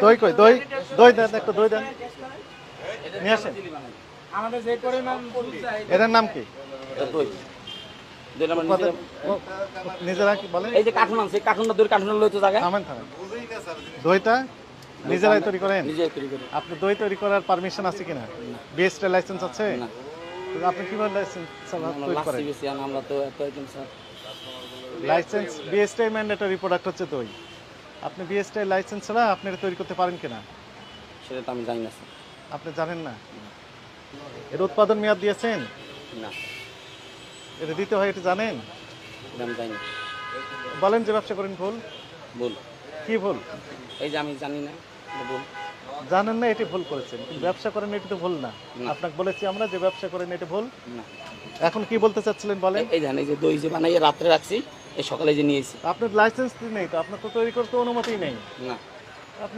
দই কই দই দই দেন একটু দই দেন নিয়ে আসেন আমাদের যে পরিমাণ দুধ চাই এটার নাম কি দই দই আমরা নিজেরা কি বলেন এই যে কার্টুন আনছে কার্টুনটা দই কার্টুন লইতো জায়গা থামেন থামেন দইটা নিজেরাই তৈরি করেন নিজে তৈরি করি আপনি দই তৈরি করার পারমিশন আছে কিনা বিএসটি লাইসেন্স আছে না তো আপনি কিভাবে লাইসেন্স আমরা তৈরি লাসি করেন বেশি আনা আমরা তো এত item sir licence BST mandatory product হচ্ছে দই আপনি বিএসটি লাইসেন্স ছাড়া আপনি এটা তৈরি করতে পারেন কিনা সেটা তো আমি জানি না স্যার আপনি জানেন না এর উৎপাদন মেয়াদ দিয়েছেন না এটা দিতে হয় এটা জানেন এটা আমি জানি না বলেন যে ব্যবসা করেন ভুল বল কি ভুল এই যে আমি জানি না এটা বল জানেন না এটি ভুল করেছেন কিন্তু ব্যবসা করেন এটি তো ভুল না আপনাকে বলেছি আমরা যে ব্যবসা করেন এটি ভুল না এখন কি বলতে চাচ্ছিলেন বলেন এই জানি যে দই যে বানাই রাত্রে রাখছি এই সকালে যে নিয়েছি আপনার লাইসেন্স নেই তো আপনার তো তৈরি করতে অনুমতি নেই না আপনি